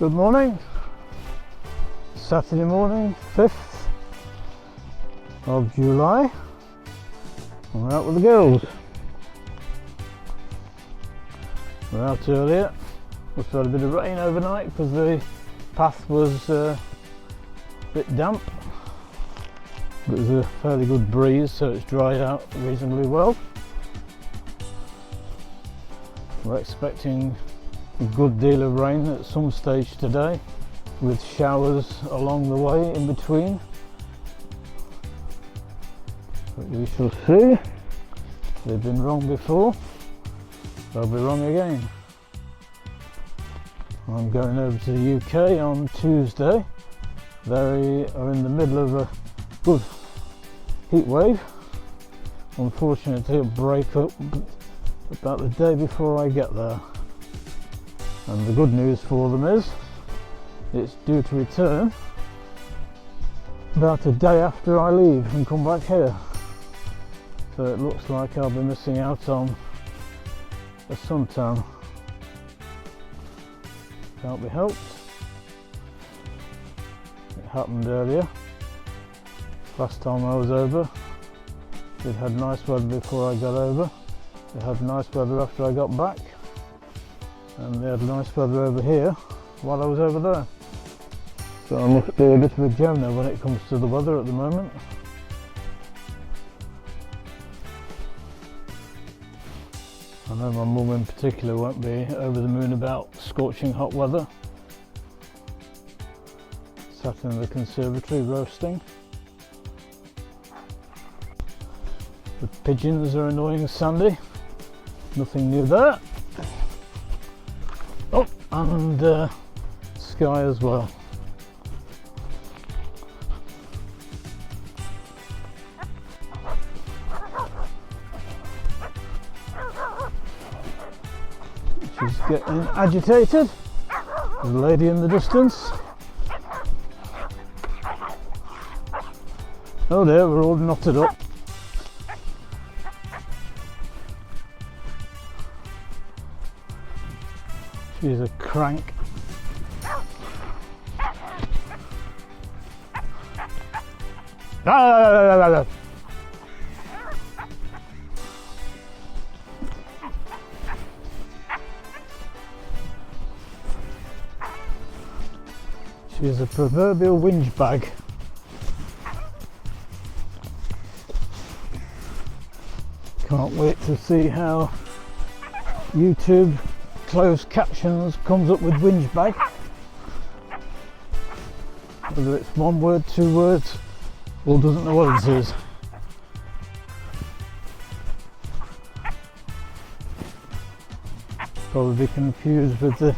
Good morning, Saturday morning, 5th of July, and we're out with the girls. We're out earlier. We had a bit of rain overnight because the path was a bit damp, but there's a fairly good breeze, so it's dried out reasonably well. We're expecting a good deal of rain at some stage today, with showers along the way in between, but we shall see. They've been wrong before, they'll be wrong again. I'm going over to the UK on Tuesday. They are in the middle of a good heat wave. Unfortunately, it'll break up about the day before I get there. And the good news for them is it's due to return about a day after I leave and come back here. So it looks like I'll be missing out on a suntan. Can't be helped. It happened earlier. Last time I was over, it had nice weather before I got over. It had nice weather after I got back. And they had nice weather over here while I was over there. So I must be a bit of a Jonah when it comes to the weather at the moment. I know my mum in particular won't be over the moon about scorching hot weather. Sat in the conservatory roasting. The pigeons are annoying Sandy. Nothing new there. Oh, and Sky as well. She's getting agitated. There's a lady in the distance. Oh dear, we're all knotted up. She's a crank. She's a proverbial whinge bag. Can't wait to see how YouTube closed captions comes up with whinge bag. Whether it's one word, 2 words, or doesn't know what it is. Probably confused with the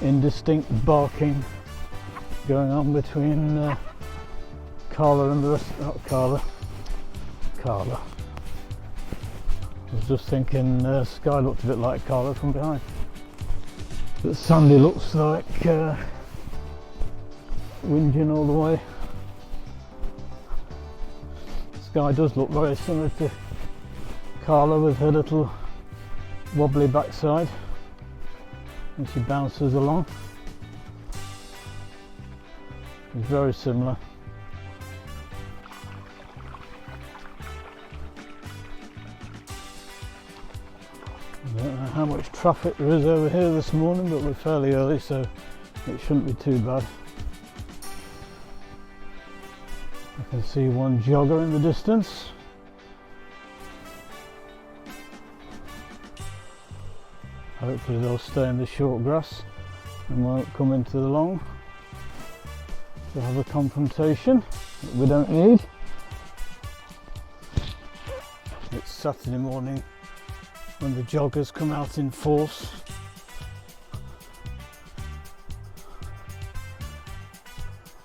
indistinct barking going on between Carla and the rest. Not Carla. Carla. I was just thinking Sky looked a bit like Carla from behind. But Sandy looks like whinging all the way. Sky does look very similar to Carla with her little wobbly backside, and she bounces along. It's very similar. I don't know how much traffic there is over here this morning, but we're fairly early, so it shouldn't be too bad. I can see one jogger in the distance. Hopefully they'll stay in the short grass and won't come into the long to have a confrontation that we don't need. It's Saturday morning when the joggers come out in force.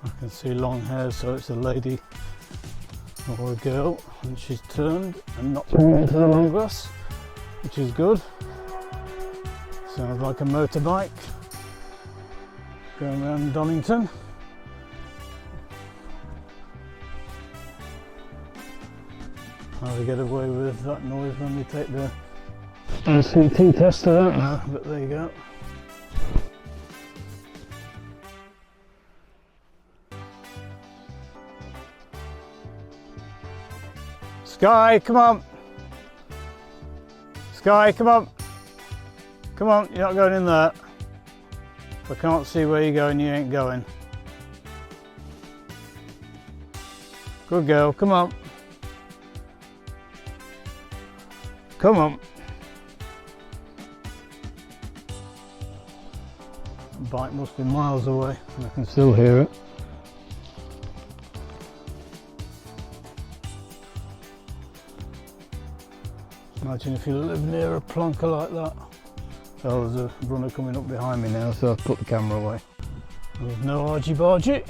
I can see long hair, so it's a lady or a girl, and she's turned and not coming into the long grass, which is good. Sounds like a motorbike going around Donington. How they get away with that noise when they take the NCT test, I don't know, but there you go. Sky, come on. Sky, come on. Come on, you're not going in there. If I can't see where you're going, you ain't going. Good girl, come on. Come on. The bike must be miles away, and I can still hear it. Imagine if you live near a plonker like that. Oh, there's a runner coming up behind me now, so I've put the camera away. There's no argy-bargy.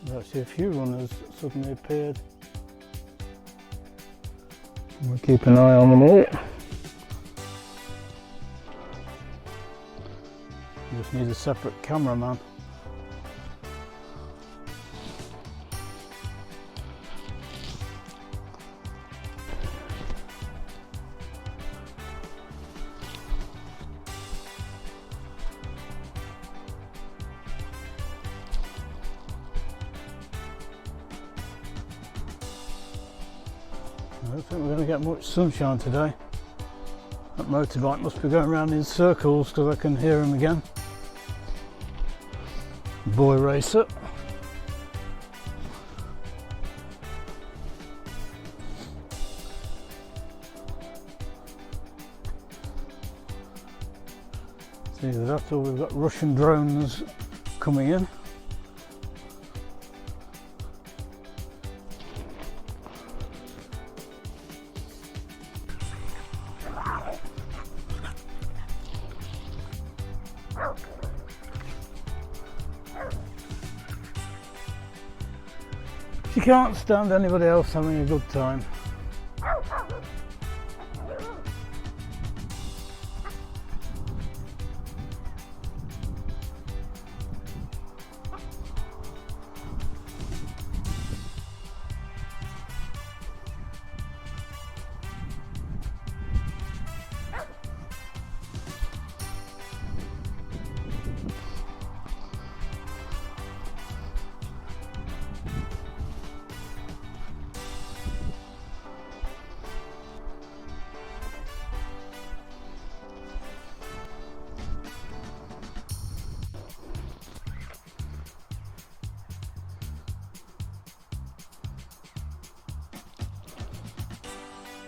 There's actually a few runners suddenly appeared. We'll keep an eye on them all. You just need a separate cameraman. I don't think we're going to get much sunshine today. That motorbike must be going around in circles because I can hear him again. Boy racer. It's either that or we've got Russian drones coming in. She can't stand anybody else having a good time.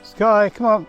Sky, come on.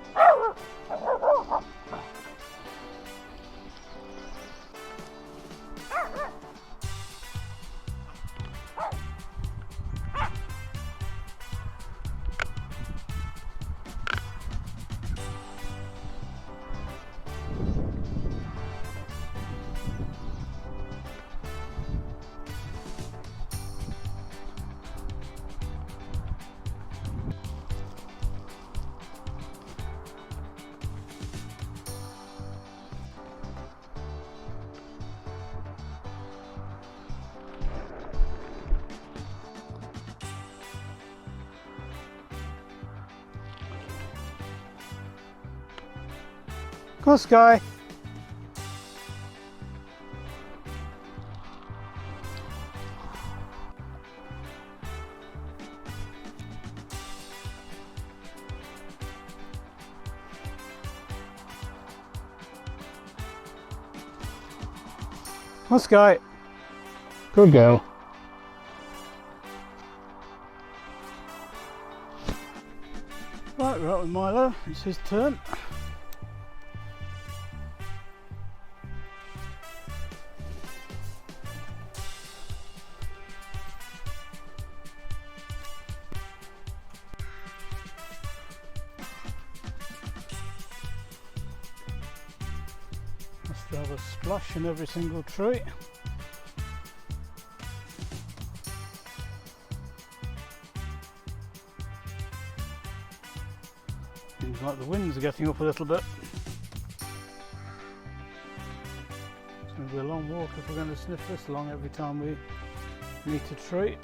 Come on, Sky. Come on, Sky. Good girl. Right, we're out with Milo. It's his turn. Must have a splash in every single tree. Seems like the winds are getting up a little bit. It's going to be a long walk if we're going to sniff this long every time we meet a tree.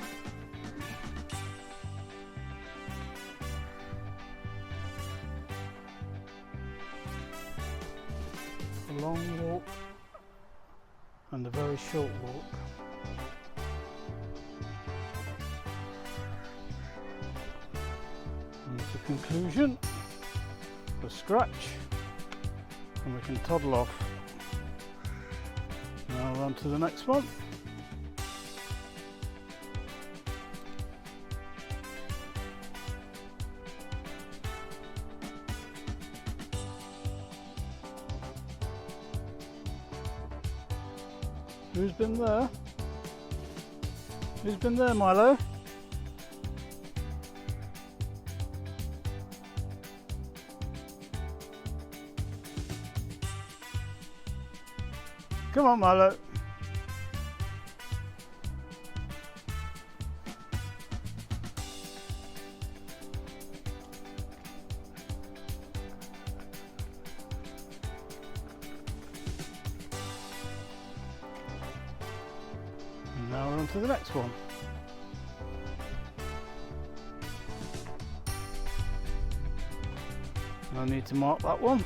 A long walk and a very short walk. conclusion, a scratch, and we can toddle off. Now we're on to the next one. Who's been there? Who's been there, Milo? Come on, Milo. And now we're on to the next one. I need to mark that one.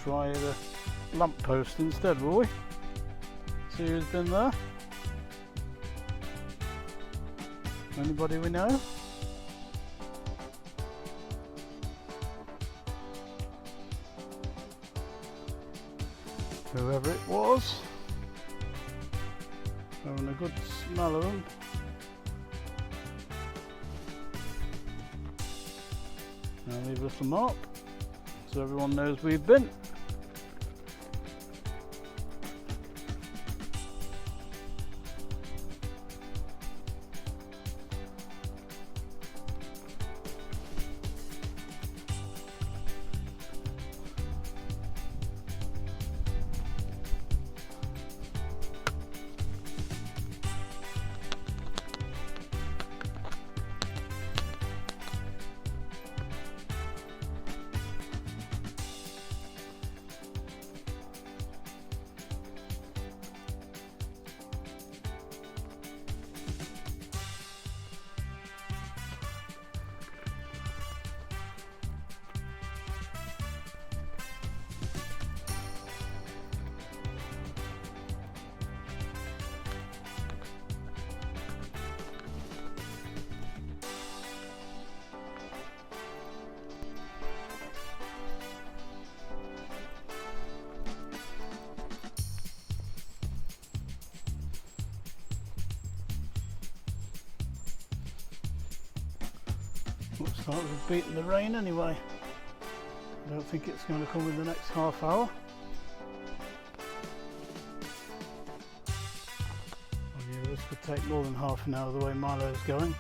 Try the lamppost instead, will we? See who's been there? Anybody we know? Whoever it was, having a good smell of them. Now leave a little mark so everyone knows we've been. Looks like we've beaten the rain anyway. I don't think it's going to come in the next half hour. Oh yeah, this could take more than half an hour the way Milo's going.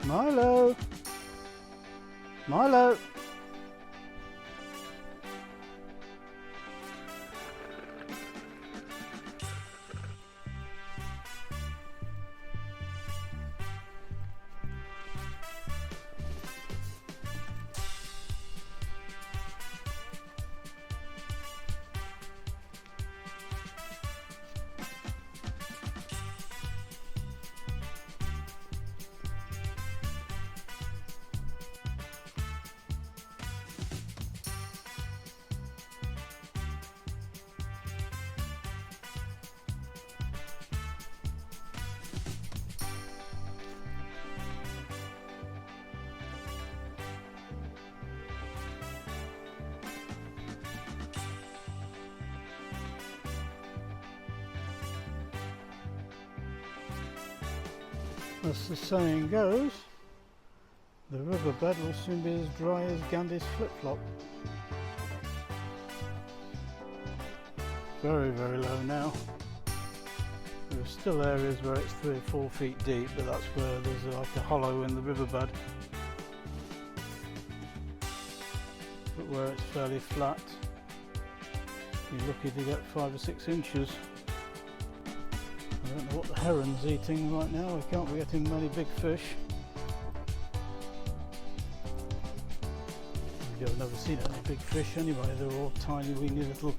Milo! Milo! As the saying goes, the riverbed will soon be as dry as Gandhi's flip-flop. very, very low now. There are still areas where it's 3 or 4 feet deep, but that's where there's like a hollow in the riverbed. But where it's fairly flat, you're lucky to get 5 or 6 inches. I don't know what the heron's eating right now. We can't be getting many big fish. I've never seen any big fish anyway. They're all tiny, weeny little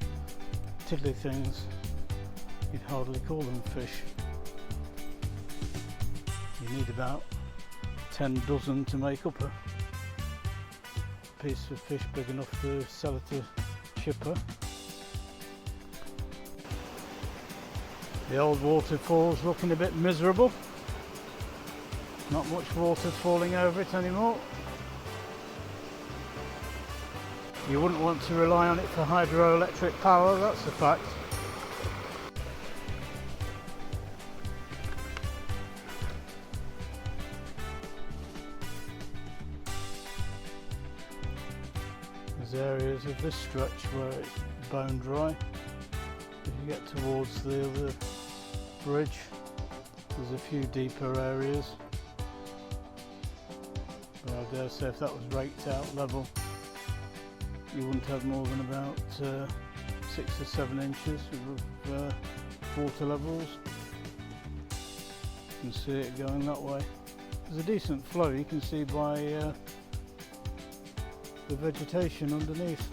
tiddly things. You'd hardly call them fish. You need about 10 dozen to make up a piece of fish big enough to sell it to chipper. The old waterfall's looking a bit miserable. Not much water's falling over it anymore. You wouldn't want to rely on it for hydroelectric power, that's a fact. There's areas of this stretch where it's bone dry. If you get towards the other bridge, there's a few deeper areas. But I dare say if that was raked out level, you wouldn't have more than about 6 or 7 inches of water levels. You can see it going that way. There's a decent flow, you can see by the vegetation underneath,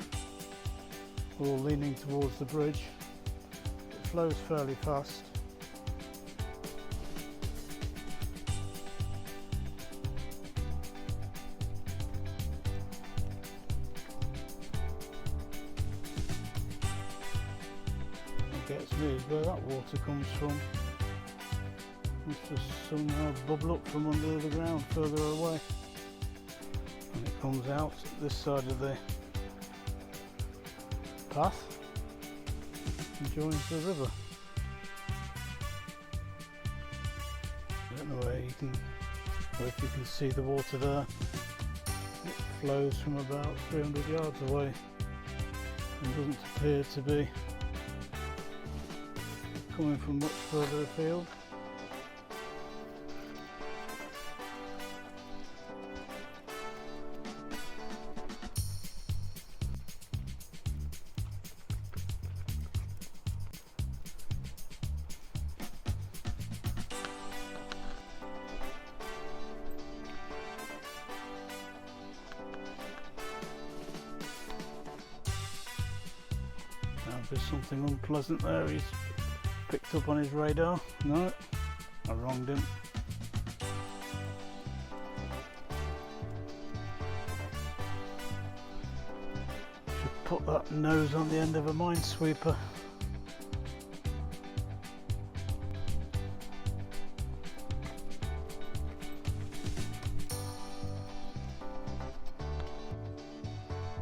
all leaning towards the bridge. It flows fairly fast. Gets me is where that water comes from. Must just somehow bubble up from under the ground further away, and it comes out this side of the path and joins the river. I don't know where you can, or if you can see the water there. It flows from about 300 yards away and doesn't appear to be coming from much further afield. Now there's something unpleasant there. He's picked up on his radar. No, I wronged him. Should put that nose on the end of a minesweeper.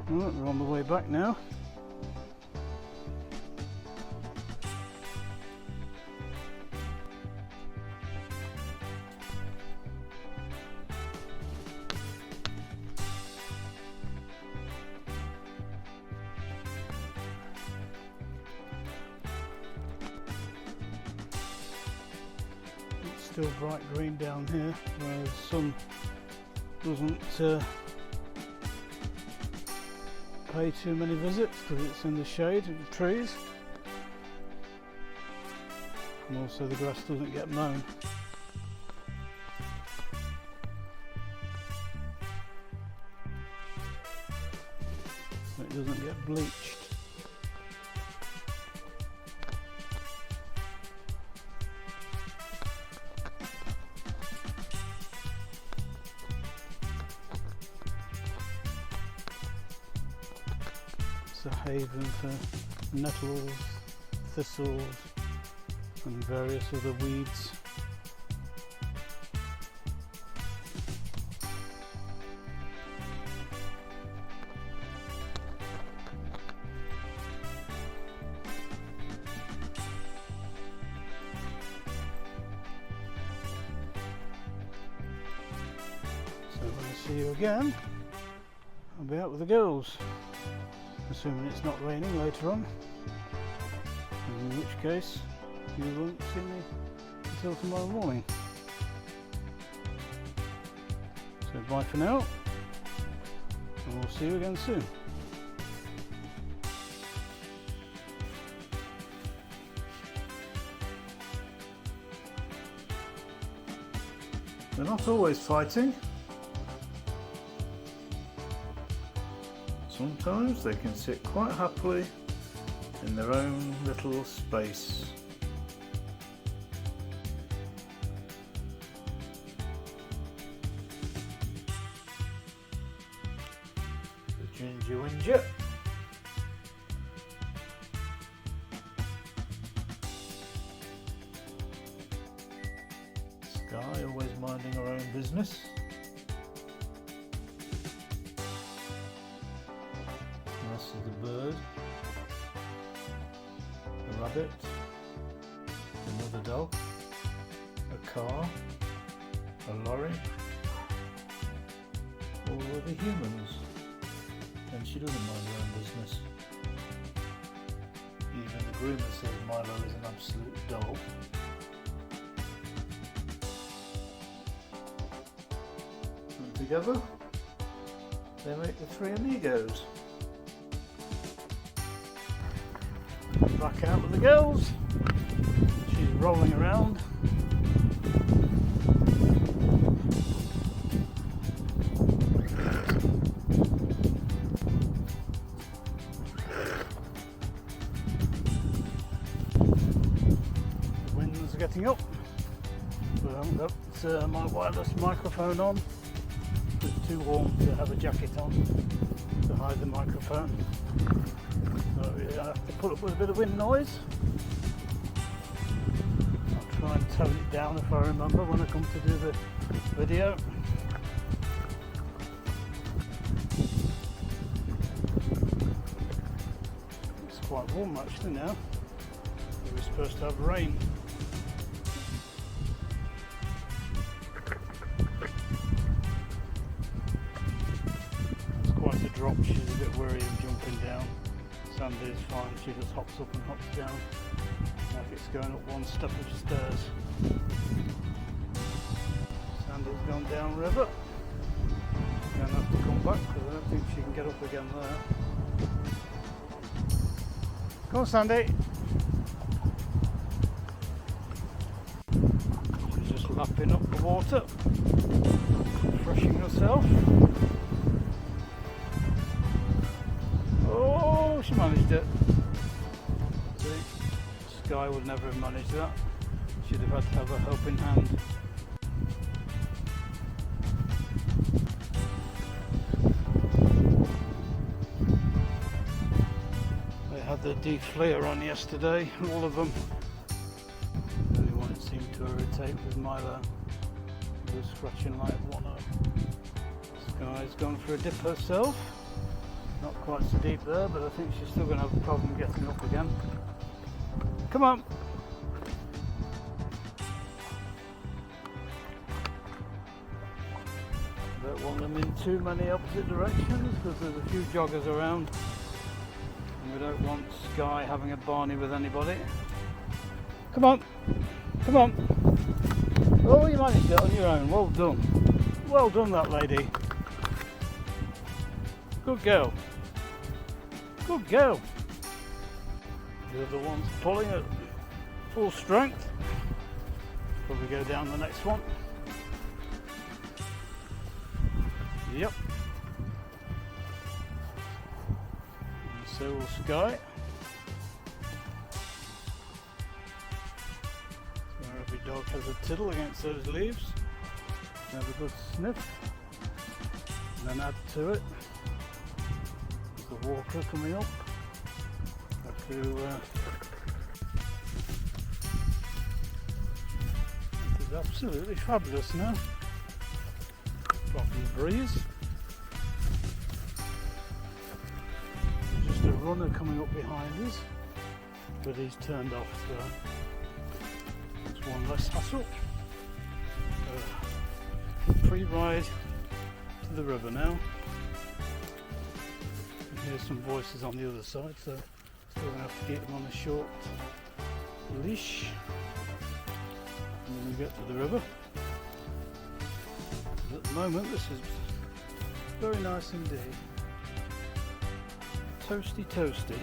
Right, we're on the way back now. Still bright green down here, where the sun doesn't pay too many visits because it's in the shade of the trees, and also the grass doesn't get mown. So it doesn't get bleached. A haven for nettles, thistles and various other weeds. So when I see you again, I'll be out with the girls. Assuming it's not raining later on. in which case you won't see me until tomorrow morning. So bye for now, and we'll see you again soon. They're not always fighting. Sometimes they can sit quite happily in their own little space. The ginger whinger. Sky always minding her own business. This is the bird, the rabbit, another dog, a car, a lorry, all other humans, and she doesn't mind her own business. Even the groomer says Milo is an absolute doll. And together they make the three amigos. Back out with the girls. She's rolling around. The winds are getting up, but I haven't got my wireless microphone on. It's too warm to have a jacket on to hide the microphone. So I have to put up with a bit of wind noise. I'll try and tone it down if I remember when I come to do the video. It's quite warm actually now. We're supposed to have rain. It's quite a drop, she's a bit wary of jumping down. Sandy's fine, she just hops up and hops down like it's going up one step of stairs. Sandy's gone down river. She's going to have to come back because I don't think she can get up again there. Come on, Sandy. She's just lapping up the water, refreshing herself. Oh, she managed it. See, Sky would never have managed that. She'd have had to have a helping hand. They had the deflayer on yesterday, all of them. The only one it seemed to irritate was Milo. He was scratching like one up. Sky's gone for a dip herself. Not quite so deep there, but I think she's still going to have a problem getting up again. Come on! Don't want them in too many opposite directions because there's a few joggers around and we don't want Sky having a Barney with anybody. Come on! Come on! Oh, you managed it on your own. Well done. Well done, that lady. Good girl. Good girl. The other one's pulling at full strength. Probably go down the next one. Yep. And so will Sky. So every dog has a tiddle against those leaves. Have a good sniff. And then add to it. The water coming up. Have to it is absolutely fabulous now. Apart from the breeze. There's just a runner coming up behind us, but he's turned off, so that's one less hassle. Free ride to the river now. Here's some voices on the other side, so still going to have to keep them on a short leash when we get to the river. At the moment this is very nice indeed. Toasty toasty.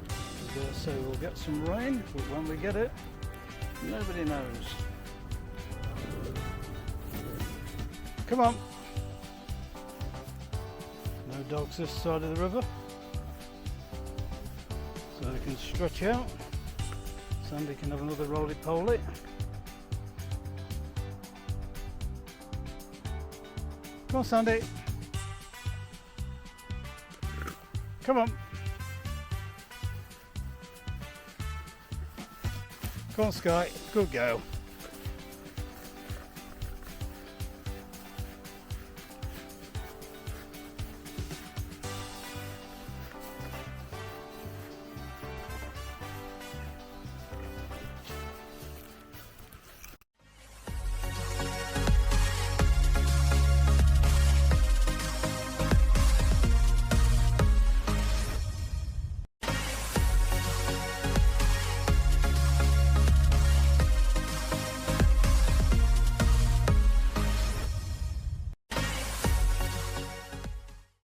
I dare say we'll get some rain, but when we get it, nobody knows. Come on! No dogs this side of the river, so they can stretch out. Sandy can have another roly-poly. Come on, Sandy. Come on. Come on, Sky. Good girl.